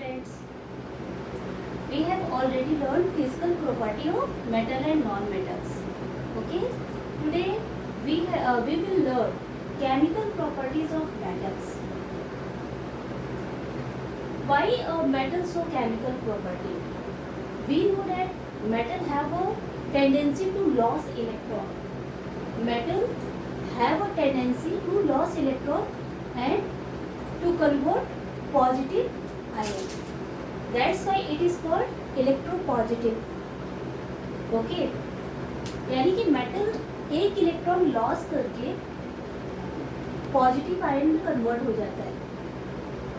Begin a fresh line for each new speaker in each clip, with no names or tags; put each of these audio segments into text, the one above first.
friends, we have already learned physical property of metal and non-metals. Okay, today we will learn chemical properties of metals. Why a metal so chemical property? We know that metal have a tendency to lose electron. Metal have a tendency to lose electron and to convert positive ion. That's why it is called electropositive. Okay, यानी कि metal एक electron loss करके positive ion में convert हो जाता है.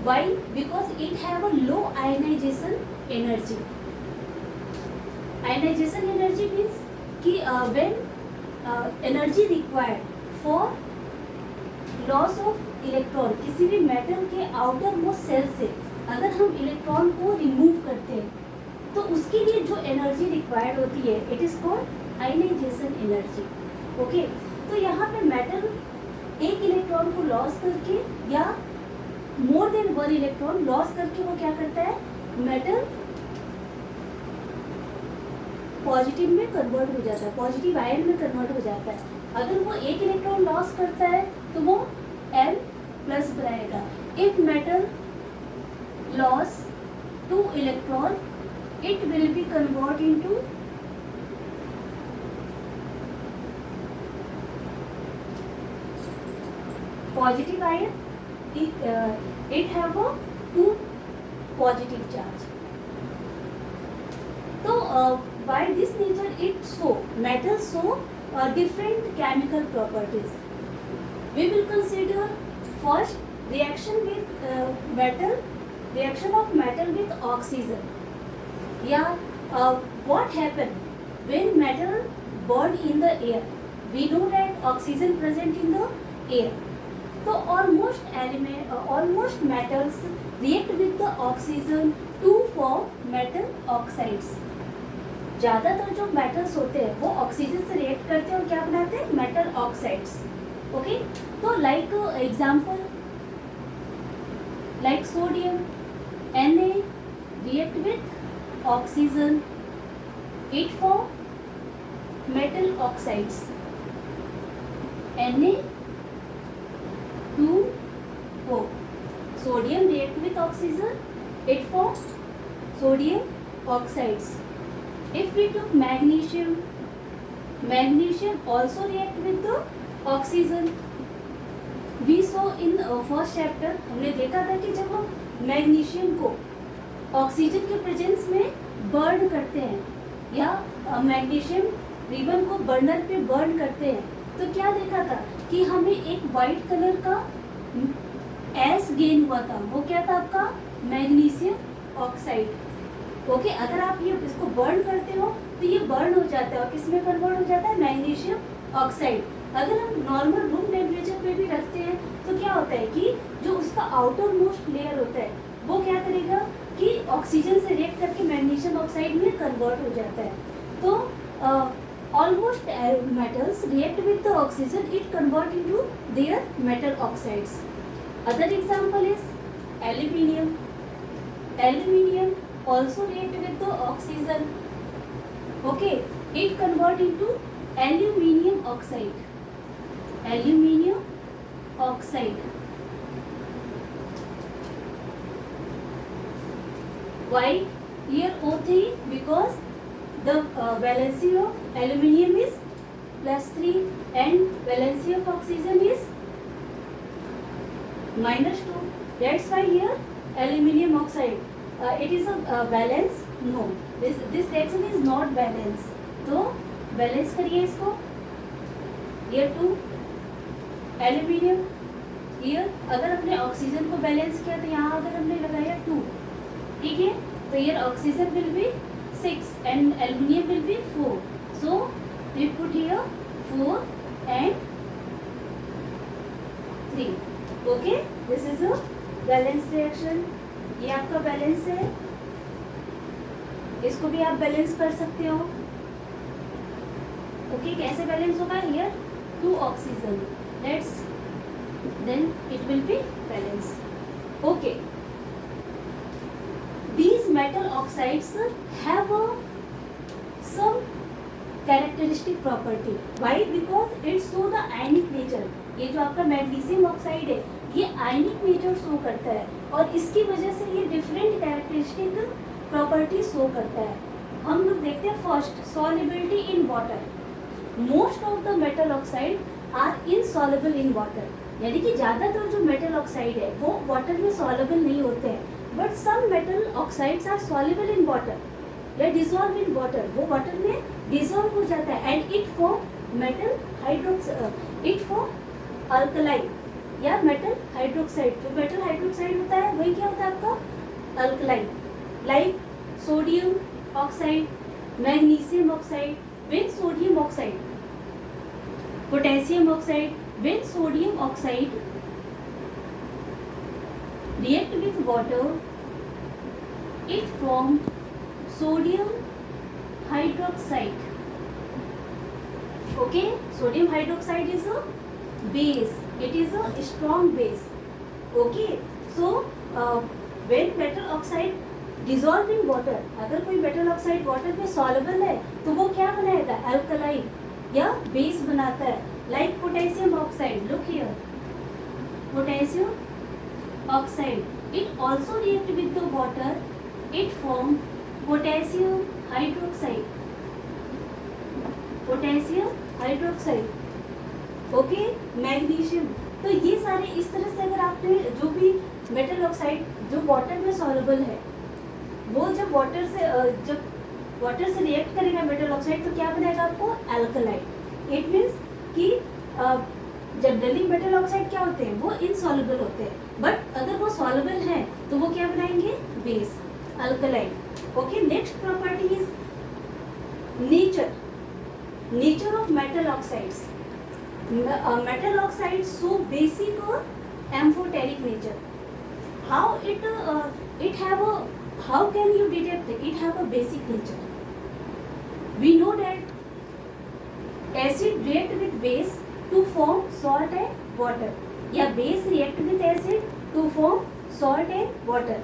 Why? Because it have a low ionization energy. Ionization energy means कि when energy required for loss of electron, किसी भी मेटल के आउटर मोस्ट सेल से अगर हम इलेक्ट्रॉन को रिमूव करते हैं तो उसके लिए जो एनर्जी रिक्वायर्ड होती है it is called ionisation energy. Okay, तो यहाँ पे मेटल एक इलेक्ट्रॉन को लॉस करके या more than one electron loss करके वो क्या करता है, मेटल पॉजिटिव में कन्वर्ट हो जाता है, पॉजिटिव आयन में कन्वर्ट हो जाता है. अगर वो एक इलेक्ट्रॉन लॉस करता है तो वो M प्लस बनाएगा. If metal loss 2 electron it will be convert into positive ion. It have a 2 positive charge. So by this nature it show metals show different chemical properties. We will consider first reaction with reaction of metal with oxygen. What happen when metal burn in the air? We know that oxygen present in the air. So almost metals react with the oxygen to form metal oxides. ज़्यादातर जो metals होते हैं वो oxygen से react करते हैं और क्या बनाते हैं, मेटल ऑक्साइड्स. ओके, तो like example like sodium Na react with oxygen, it form metal oxides. Na2O. Sodium react with oxygen, it form sodium oxides. If we took magnesium also react with the oxygen. We saw in first chapter हमने देखा था कि जब हम magnesium को oxygen के presence में burn करते हैं या मैग्नीशियम रिबन को बर्नर पे बर्न करते हैं तो क्या देखा था कि हमें एक वाइट कलर का एस गेन हुआ था. वो क्या था आपका, मैग्नीशियम ऑक्साइड. ओके, अगर आप ये इसको बर्न करते हो तो ये बर्न हो जाता है और किस में कन्वर्ट हो जाता है, मैग्नीशियम ऑक्साइड. अगर हम नॉर्मल रूम टेम्परेचर पे भी रखते हैं तो क्या होता है कि जो उसका आउटर मोस्ट लेयर होता है वो क्या करेगा कि ऑक्सीजन से रिएक्ट करके मैग्नीशियम ऑक्साइड में कन्वर्ट हो जाता है. तो almost metals react with the oxygen, it convert into their metal oxides. Other example is aluminium. Aluminium also react with the oxygen. Okay, it convert into aluminium oxide. Aluminium oxide. Why here O3? Because the valency of aluminium is +3 and valency of oxygen is -2. That's why here aluminium oxide. It is a balance. No, this reaction is not balance. तो balance करिए इसको. Here 2 aluminium. Here अगर हमने oxygen को balance किया तो यहाँ अगर हमने लगाया 2, ठीक है, तो here oxygen will be 6 and aluminium will be 4. So we put here 4 and 3. Okay, this is a balance reaction. ये आपका बैलेंस है, इसको भी आप बैलेंस कर सकते हो. ओके, कैसे बैलेंस होगा, here 2 oxygen, let's then it will be balance. Okay, metal oxides have some characteristic property. Why? Because it show the ionic nature. ये जो आपका मैग्नीशियम ऑक्साइड है ये आयनिक नेचर शो करता है और इसकी वजह से ये डिफरेंट कैरेक्टरिस्टिक प्रॉपर्टी शो करता है. हम लोग देखते हैं first solubility in water. Most of the metal oxide are insoluble in water. यानी कि ज़्यादातर जो मेटल ऑक्साइड है वो वाटर में सॉल्युबल नहीं होते हैं. But some metal oxides are soluble in water या डिसॉल्व इन वाटर. वो वाटर में डिसॉल्व हो जाता है and it form metal hydroxide, it form alkaline या मेटल हाइड्रोक्साइड. जो मेटल हाइड्रोक्साइड होता है वही क्या होता है आपका alkaline. Like sodium oxide, magnesium oxide, when sodium oxide, potassium oxide, when sodium oxide react with water, it form sodium hydroxide. Okay, sodium hydroxide is a base. It is a strong base. Okay, so when metal oxide dissolve in water, अगर कोई metal oxide water में soluble है तो वो क्या बनाएगा alkaline या base बनाता है. Like potassium oxide, look here, potassium oxide it also react with the water, it form potassium hydroxide, potassium hydroxide. Okay, magnesium. तो ये सारे इस तरह से अगर आपने जो भी मेटल ऑक्साइड जो वाटर में सॉल्युबल है वो जब वाटर से रिएक्ट करेगा मेटल ऑक्साइड तो क्या बनाएगा आपको अल्कलाइन. इट मीन्स कि जनरली मेटल ऑक्साइड क्या होते हैं वो इनसॉल्युबल होते हैं, बट अगर वो सॉल्युबल है तो वो क्या बनाएंगे base alkaline. Okay, next property is nature of metal oxides. Metal oxides so basic और amphoteric nature. How it have a, how can you detect it have a basic nature? We know that acid react with base to form salt and water, या base react with acid to form salt and water.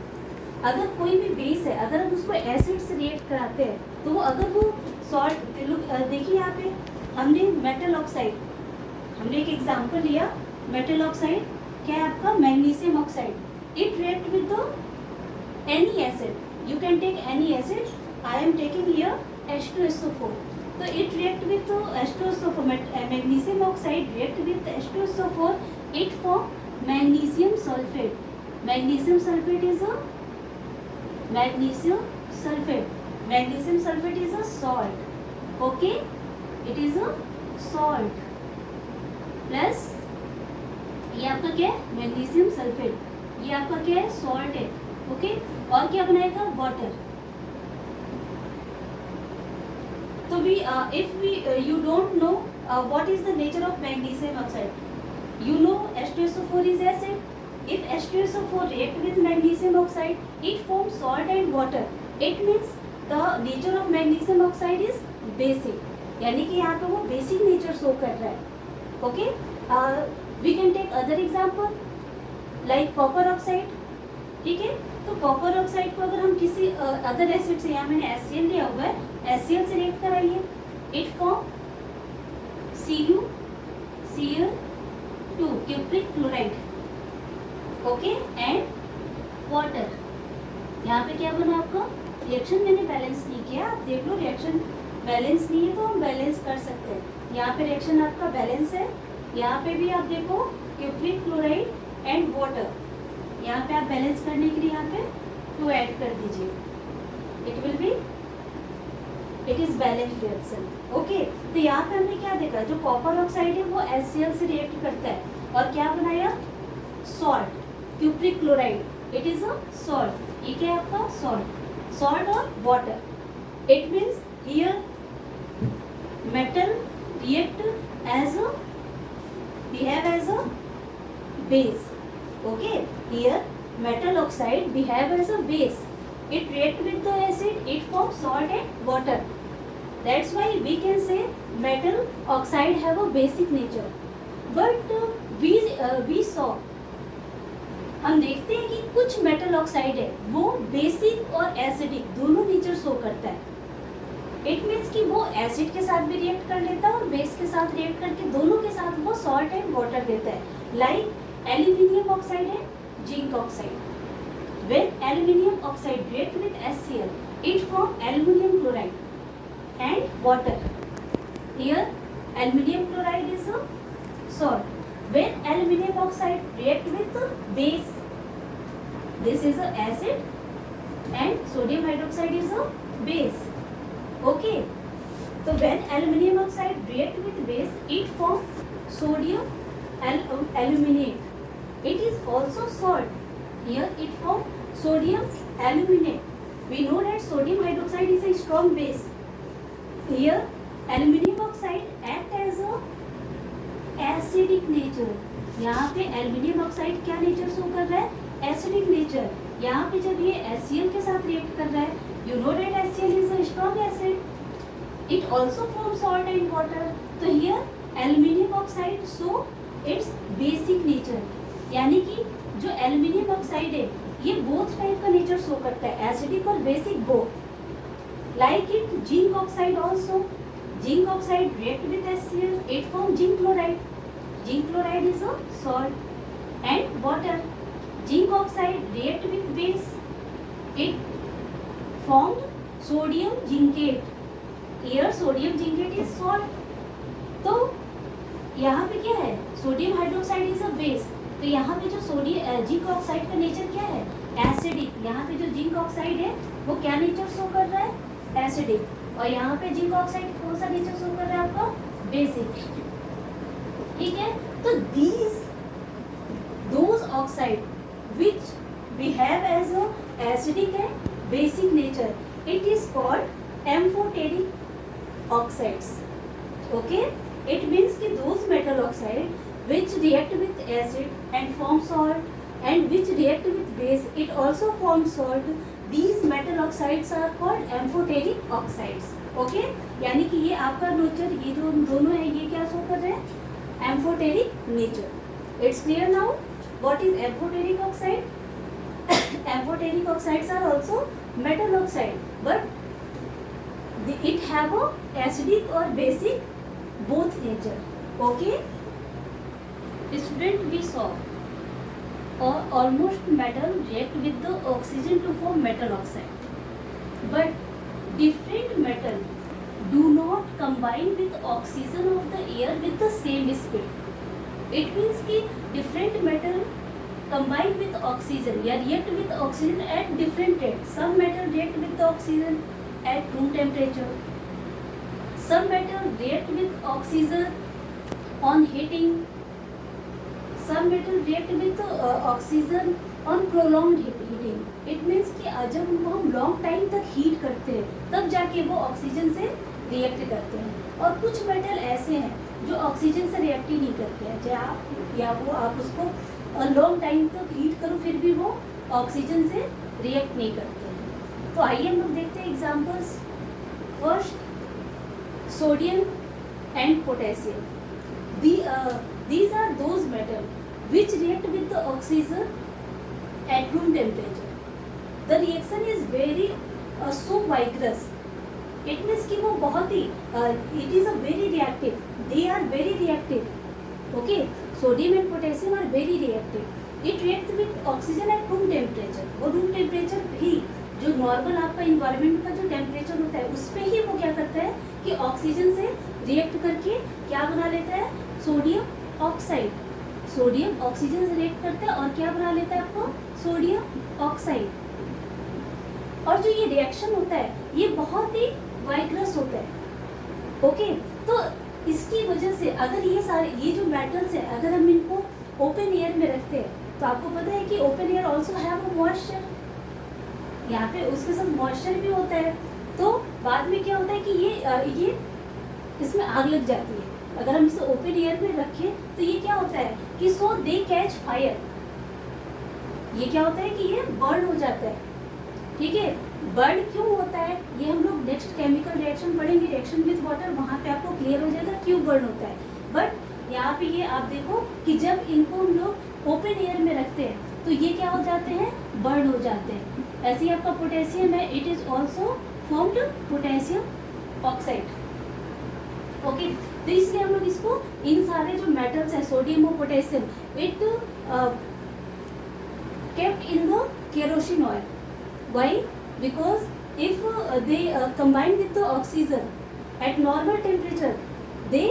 अगर कोई भी base है, अगर हम उसको acid से react कराते हैं तो वो अगर वो सॉल्ट, देखिए यहाँ पे हमने मेटल ऑक्साइड, हमने एक एग्जांपल लिया मेटल ऑक्साइड क्या है आपका magnesium oxide. It react with the any acid, you can take any acid. I am taking here H2SO4. So it react with H2SO4. Magnesium oxide react with H2SO4. It form magnesium sulfate. Magnesium sulfate is a magnesium sulfate. Magnesium sulfate is a salt. Okay, it is a salt. Plus ये आपका क्या है magnesium sulphate, ये आपका क्या है salt है. Okay, और क्या बनाएगा वाटर. तो we if we you don't know what is the nature of magnesium oxide, you know H2SO4 is acid. If H2SO4 react with magnesium oxide, it forms salt and water. It means the nature of magnesium oxide is basic. यानी कि यहाँ पे वो basic nature show कर रहा है. Okay, we can take other example like copper oxide. ठीक है, तो कॉपर ऑक्साइड को अगर हम किसी अदर एसिड से, यहाँ मैंने HCl लिया हुआ है, HCl से रिएक्ट कराइए, it form Cl2 cupric chloride. Okay, and water. यहाँ पे क्या बना आपका रिएक्शन मैंने बैलेंस नहीं किया, आप देख लो रिएक्शन बैलेंस नहीं है तो हम बैलेंस कर सकते हैं. यहाँ पे रिएक्शन आपका बैलेंस है, यहाँ पे भी आप देखो क्यूप्रिक क्लोराइड एंड वाटर. यहाँ पे आप बैलेंस करने के लिए यहाँ पे 2 ऐड कर दीजिए, it will B, it is balanced reaction. Okay, तो यहाँ पे हमने क्या देखा, जो कॉपर ऑक्साइड है वो HCl से रिएक्ट करता है और क्या बनाया salt, cupric chloride. It is a salt. ये क्या है आपका सॉल्ट और water. It means here metal react as a, behave as a base. Okay, here metal oxide behave as a base. It react with the acid, it forms salt and water. That's why we can say metal oxide have a basic nature. But we saw, हम देखते हैं कि कुछ metal oxide है वो basic और और acidic दोनों नेचर शो करता है। इट मीन्स कि वो एसिड के साथ भी रिएक्ट कर लेता है और बेस के साथ रिएक्ट करके दोनों के साथ वो सॉल्ट एंड वाटर देता है। Like aluminium oxide and zinc oxide. When aluminium oxide react with HCl, it forms aluminium chloride and water. Here, aluminium chloride is a salt. When aluminium oxide react with base, this is a acid, and sodium hydroxide is a base. Okay. So when aluminium oxide react with base, it forms sodium aluminate. It is also salt. Here it forms sodium aluminate. We know that sodium hydroxide is a strong base. Here aluminium oxide act as a acidic nature. यहाँ पे aluminium oxide क्या nature show कर रहा है? Acidic nature. यहाँ पे जब ये HCl के साथ react कर रहा है, you know that HCl is a strong acid. It also forms salt and water. तो here aluminium oxide show its basic nature. यानी कि जो एल्यूमिनियम ऑक्साइड है ये बोथ टाइप का नेचर शो करता है, एसिडिक और basic both. Like it zinc oxide also. Zinc oxide react with HCl, it form zinc chloride. Zinc chloride is a salt and water. Zinc oxide react with base, it formed sodium zincate. Here sodium zincate is salt. तो यहाँ पे क्या है? Sodium hydroxide is a base. तो यहाँ पे जो sodium zinc oxide का नेचर क्या है? एसिडिक। यहाँ पे जो जिंक ऑक्साइड है वो क्या नेचर शो कर रहा है? एसिडिक। और यहाँ पे जिंक ऑक्साइड कौन सा नेचर शो कर रहा है आपका? बेसिक। ठीक है, तो those oxide which we have as a acidic and basic nature, it is called amphoteric oxides. Okay, it means कि those metal oxide which react with acid and form salt, and which react with base, it also forms salt. These metal oxides are called amphoteric oxides. Okay, यानी कि ये आपका nature, ये जो दोनों है ये क्या शो कर रहे हैं? Amphoteric nature. It's clear now what is amphoteric oxide? Amphoteric oxides are also metal oxide, but it have a acidic or basic both nature. Okay. Student, we saw almost metal react with the oxygen to form metal oxide, but different metal do not combine with oxygen of the air with the same speed. It means कि different metal combine with oxygen या react with oxygen at different rates. Some metal react with the oxygen at room temperature. Some metal react with oxygen on heating. Some metal react with oxygen on prolonged heating. It means कि जब उनको हम long time तक heat करते हैं तब जाके वो ऑक्सीजन से रिएक्ट करते हैं। और कुछ मेटल ऐसे हैं जो ऑक्सीजन से रिएक्ट ही नहीं करते हैं, चाहे आप उसको लॉन्ग टाइम तक हीट करो फिर भी वो ऑक्सीजन से रिएक्ट नहीं करते हैं। तो आइए हम लोग देखते हैं examples. First, sodium and potassium. These are those metals which react with the oxygen at room temperature. The reaction is very so vigorous. It means कि वो बहुत ही it is a very reactive. They are very reactive. Okay, sodium and potassium are very reactive. It reacts with oxygen at room temperature. वो room temperature भी जो normal आपका environment का जो temperature होता है उस पर ही वो क्या करता है कि ऑक्सीजन से रिएक्ट करके क्या बना लेता है? Sodium oxide. सोडियम ऑक्सीजन से रिएक्ट करता है और क्या बना लेता है आपको? Sodium oxide. और जो ये रिएक्शन होता है ये बहुत ही वाइग्रस होता है। ओके, तो इसकी वजह से अगर ये जो मेटल्स है अगर हम इनको ओपन एयर में रखते हैं तो आपको पता है कि open air also have a moisture, यहाँ पे उसके साथ मॉइस्चर भी होता है। तो बाद में क्या होता है कि ये इसमें आग लग जाती है। अगर हम इसे ओपन एयर में रखें तो ये क्या होता है कि सो दे कैच फायर, ये क्या होता है कि ये बर्न हो जाता है। ठीक है, बर्न क्यों होता है ये हम लोग नेक्स्ट केमिकल रिएक्शन पढ़ेंगे, रिएक्शन विद वाटर, वहाँ पे आपको क्लियर हो जाएगा क्यों बर्न होता है। बट यहाँ पे ये आप देखो कि जब इनको हम लोग ओपन एयर में रखते हैं तो ये क्या हो जाते हैं? बर्न हो जाते हैं। ऐसे ही आपका पोटेशियम है, it is also formed potassium oxide. Okay, तो इसलिए हम लोग इसको इन सारे जो मेटल्स है सोडियम और potassium, it kept in the kerosene oil. Why? Because if they combine with the oxygen at normal temperature, they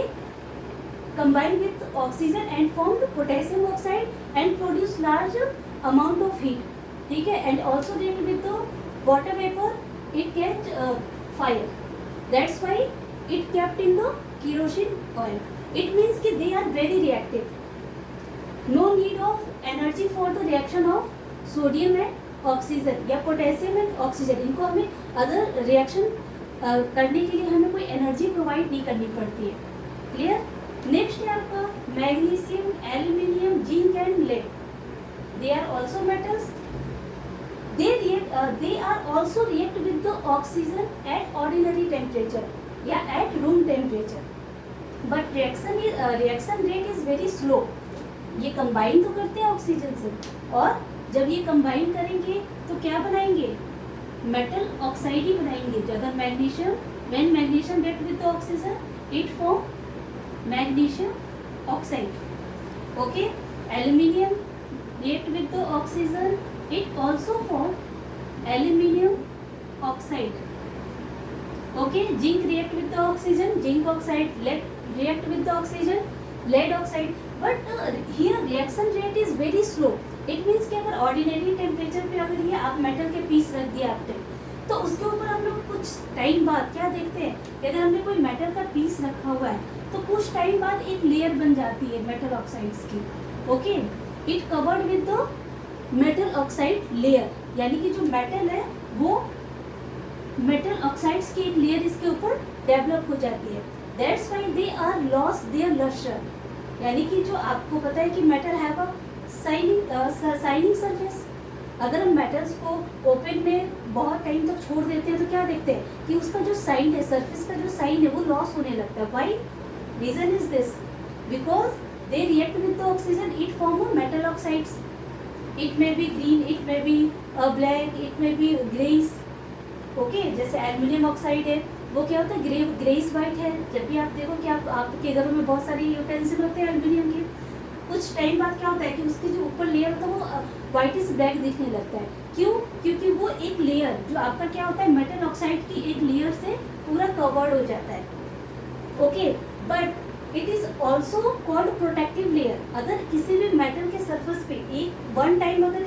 combine with oxygen and form the potassium oxide and produce large amount of heat. ठीक है, and also react with the water vapor, it catch fire. That's why it kept in the kerosene oil. It means कि they are very reactive. No need of energy for the reaction of sodium and oxygen या potassium and oxygen, इनको हमें other reaction करने के लिए हमें कोई energy provide नहीं करनी पड़ती है। क्लियर? नेक्स्ट है आपका magnesium, aluminium, zinc and lead. They are also metals. they are also react with the oxygen at ordinary temperature या at room temperature, but reaction rate is very slow. ये combine तो करते हैं oxygen से, और जब ये कंबाइन करेंगे तो क्या बनाएंगे? मेटल ऑक्साइड ही बनाएंगे। अगर magnesium, when magnesium react with oxygen it form magnesium oxide. Okay, aluminium react with oxygen it also form aluminium oxide. Okay, zinc react with oxygen zinc oxide, lead react with oxygen lead oxide, but here reaction rate is very slow. It means कि अगर ordinary temperature पे अगर ये आप metal के piece रख दिया आपने, तो उसके ऊपर हम लोग कुछ टाइम बाद क्या देखते हैं कि अगर हमने कोई मेटल का पीस रखा हुआ है तो कुछ टाइम बाद एक लेयर बन जाती है मेटल ऑक्साइड्स की। Okay, it covered with the metal oxide layer, यानी कि जो मेटल है वो मेटल ऑक्साइड्स की एक लेयर इसके ऊपर डेवलप हो जाती है। That's why they are lost their lustre, यानी कि जो आपको पता है कि metal have a shining surface. अगर हम मेटल्स को ओपन में बहुत टाइम तक छोड़ देते हैं तो क्या देखते हैं कि उसका जो साइन है, सरफेस का जो साइन है वो लॉस होने लगता है। Why? Reason is this, because they react with the oxygen, it form a metal oxides. It may be green, it may be black, it may be greys. Okay, जैसे aluminium oxide है वो क्या होता है? ग्रेइस white है। जब भी आप देखो कि आपके घरों में बहुत सारे यूटेंसिल होते हैं एल्यूमिनियम के, कुछ टाइम बाद क्या होता है कि उसकी जो ऊपर लेयर होता है वो व्हाइटिश ब्लैक दिखने लगता है। क्यों? क्योंकि वो एक लेयर जो आपका क्या होता है मेटल ऑक्साइड की एक लेयर से पूरा कवर्ड हो जाता है। Okay, but it is also called protective layer. अगर किसी भी मेटल के सरफेस पे एक वन टाइम अगर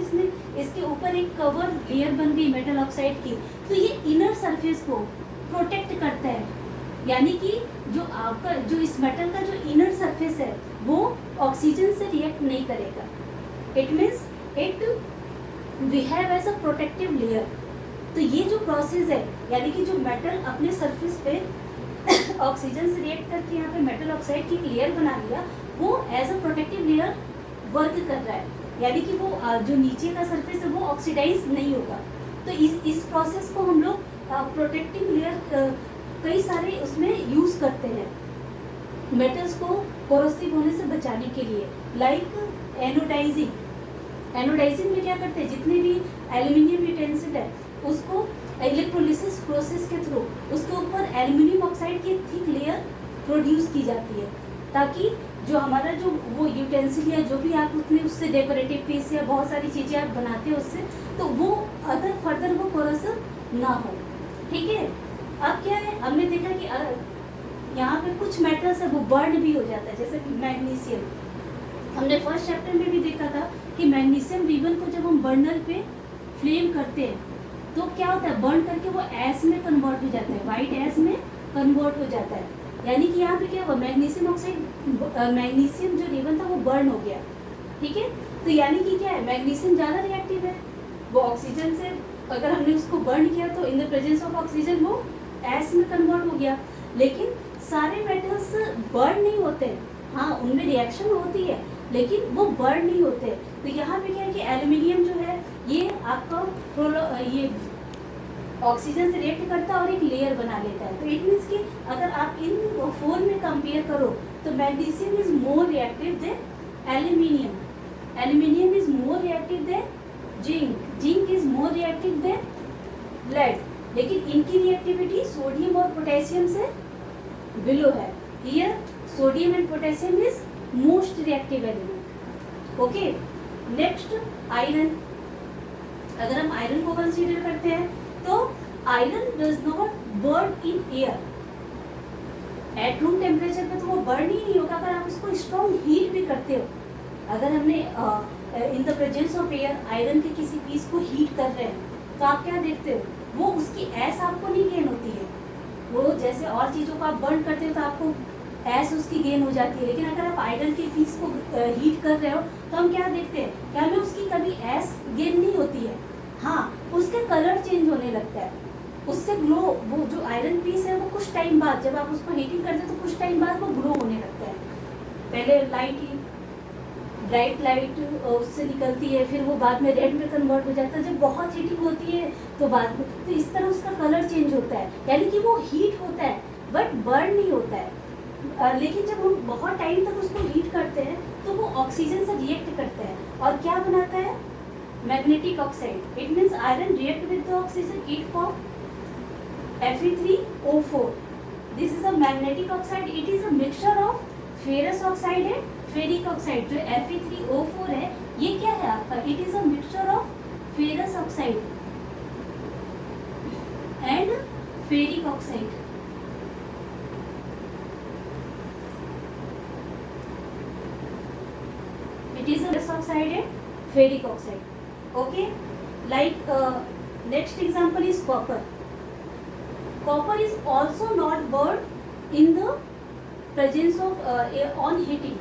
इसके ऊपर एक कवर लेयर बन गई मेटल ऑक्साइड की, तो ये इनर सरफेस को प्रोटेक्ट करता है, यानी कि जो आपका जो इस मेटल का जो इनर सरफेस है वो ऑक्सीजन से रिएक्ट नहीं करेगा। It means it behave as a protective layer. तो ये जो प्रोसेस है, यानी कि जो मेटल अपने सरफेस पे ऑक्सीजन से रिएक्ट करके यहाँ पे मेटल ऑक्साइड की लेयर बना लिया, वो as a protective layer work कर रहा है, यानी कि वो जो नीचे का सरफेस है वो ऑक्सीडाइज नहीं होगा। तो इस प्रोसेस को हम लोग प्रोटेक्टिव लेयर कई सारे उसमें यूज करते हैं मेटल्स को कोरोसिव होने से बचाने के लिए। लाइक एनोडाइजिंग में क्या करते हैं, जितने भी एल्यूमिनियम यूटेंसिल है उसको इलेक्ट्रोलिसिस प्रोसेस के थ्रू उसके ऊपर एल्यूमिनियम ऑक्साइड की थिक लेयर प्रोड्यूस की जाती है, ताकि जो हमारा जो वो यूटेंसिल या जो भी आप उसमें उससे डेकोरेटिव पीस या बहुत सारी चीज़ें आप बनाते हो उससे, तो वो अदर फर्दर वो कोरोसिव ना हो। ठीक है, अब क्या है, हमने देखा कि यहाँ पे कुछ मेटल्स है वो बर्न भी हो जाता है, जैसे कि मैग्नीशियम। हमने फर्स्ट चैप्टर में भी देखा था कि मैग्नीशियम रिबन को जब हम बर्नर पे फ्लेम करते हैं तो क्या होता है, बर्न करके वो एस में कन्वर्ट हो जाता है, वाइट एस में कन्वर्ट हो जाता है। यानी कि यहाँ पे क्या हुआ, मैग्नीशियम ऑक्साइड मैग्नीशियम जो रिबन था वो बर्न हो गया। ठीक है, तो यानी कि क्या है, मैग्नीशियम ज़्यादा रिएक्टिव है, वो ऑक्सीजन से अगर हमने उसको बर्न किया तो in the presence of oxygen वो एस में कन्वर्ट हो गया। लेकिन सारे मेटल्स बर्न नहीं होते, हाँ उनमें रिएक्शन होती है लेकिन वो बर्न नहीं होते। तो यहाँ पे क्या है कि एल्यूमिनियम जो है ये आपका ये ऑक्सीजन से रिएक्ट करता है और एक लेयर बना लेता है। तो इट मीन्स कि अगर आप इन फोर में कंपेयर करो तो magnesium is more reactive than aluminium, aluminium is more reactive than zinc, zinc is more reactive than lead, लेकिन इनकी रिएक्टिविटी सोडियम और पोटेशियम से बिलो है। Here sodium and potassium is most reactive element. Okay, next iron. अगर हम iron को consider करते हैं तो iron does not burn in air. At room temperature पे तो वो बर्न ही नहीं होगा। अगर आप इसको स्ट्रॉन्ग हीट भी करते हो, अगर हमने in the presence of air iron के किसी पीस को हीट कर रहे हैं तो आप क्या देखते हो, वो उसकी ऐस आपको नहीं गेन होती है। वो जैसे और चीज़ों को आप बर्न करते हो तो आपको ऐस उसकी गेन हो जाती है, लेकिन अगर आप आयरन के पीस को हीट कर रहे हो तो हम क्या देखते हैं, क्या हमें उसकी कभी ऐस गेन नहीं होती है। हाँ, उसके कलर चेंज होने लगता है, उससे ग्लो, वो जो आयरन पीस है वो कुछ टाइम बाद जब आप उसको हीटिंग करते हो तो कुछ टाइम बाद वो ग्लो होने लगता है। पहले ब्राइट लाइट उससे निकलती है, फिर वो बाद में रेड में कन्वर्ट हो जाता है। जब बहुत हीटिंग होती है तो बाद में तो इस तरह उसका कलर चेंज होता है, यानी कि वो हीट होता है बट बर्न नहीं होता है। लेकिन जब हम बहुत टाइम तक उसको हीट करते हैं तो वो ऑक्सीजन से रिएक्ट करता है और क्या बनाता है, magnetic oxide. It means iron react with the oxygen, it form Fe3O4. This is a magnetic oxide. It is a mixture of ferrous oxide and ferric oxide. जो Fe3O4 है ये क्या है आपका, it is a mixture of ferrous oxide and ferric oxide. It is a ferrous oxide and ferric oxide. Okay, like next example is copper. Copper is also not burned in the presence of on heating.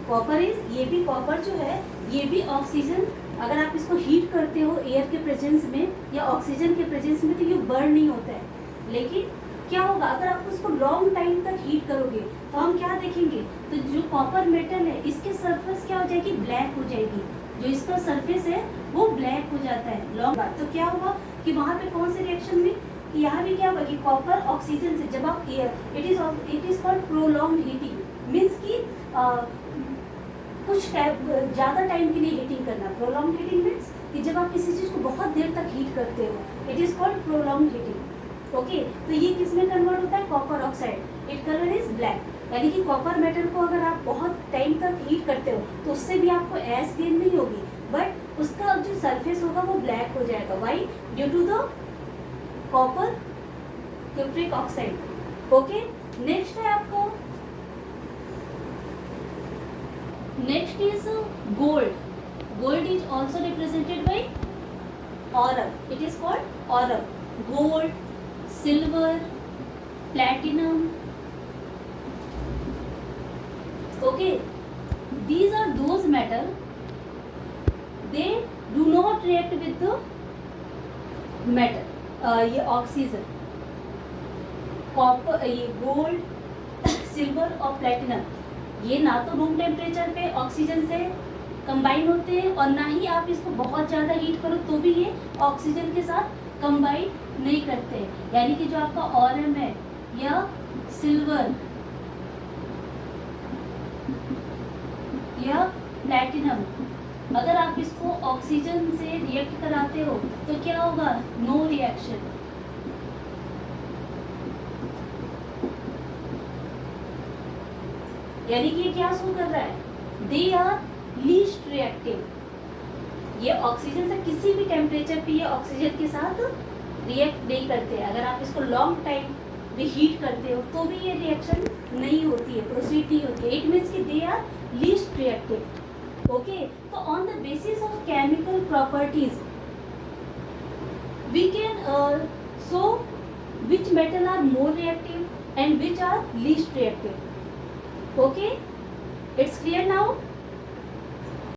Copper is, ये भी copper जो है ये भी oxygen, अगर आप इसको heat करते हो एयर के प्रेजेंस में या ऑक्सीजन के प्रेजेंस में तो ये बर्न नहीं होता है। लेकिन क्या होगा, अगर आप उसको लॉन्ग टाइम तक हीट करोगे तो हम क्या देखेंगे, तो जो कॉपर मेटल है इसके सरफेस क्या हो जाएगी, ब्लैक हो जाएगी। जो इसका सरफेस है वो ब्लैक हो जाता है लॉन्ग बाद। तो क्या होगा कि वहाँ पे कौन से रिएक्शन में, यहाँ भी क्या होगा कि कॉपर ऑक्सीजन से जब आप air it is called prolong heating, means कि कुछ ज़्यादा टाइम के लिए हीटिंग करना। प्रोलॉन्ग हीटिंग मीन्स कि जब आप किसी चीज़ को बहुत देर तक हीट करते हो, it is called prolong heating. Okay, तो ये किस में कन्वर्ट होता है, copper oxide, it colour is black. यानी कि कॉपर मेटल को अगर आप बहुत टाइम तक हीट करते हो तो उससे भी आपको ऐस गेन नहीं होगी, बट उसका जो सरफेस होगा वो ब्लैक हो जाएगा। Why, due to the copper cupric oxide. Okay, next है आपको, next is gold. Gold is also represented by aurum, it is called aurum. Gold, silver, platinum, okay, these are those metal, they do not react with the metal, ये oxygen, copper, ये gold, silver और platinum, ये ना तो room temperature पे oxygen से combine होते हैं और ना ही आप इसको बहुत ज़्यादा हीट करो तो भी ये ऑक्सीजन के साथ कंबाइन नहीं करते। यानी कि जो आपका ऑरम है या सिल्वर या प्लैटिनम, अगर आप इसको ऑक्सीजन से रिएक्ट कराते हो तो क्या होगा, नो रिएक्शन। यानी कि क्या शो कर रहा है, दे आर लीस्ट रिएक्टिव। ये ऑक्सीजन से किसी भी टेम्परेचर पे ये ऑक्सीजन के साथ रिएक्ट नहीं करते। अगर आप इसको लॉन्ग टाइम भी हीट करते हो तो भी ये रिएक्शन नहीं होती है, प्रोसीड नहीं होती है। इट मीन्स कि they are least reactive. Okay, तो on the basis of chemical properties we can show which metal are more reactive and which are least reactive. Okay, it's clear now.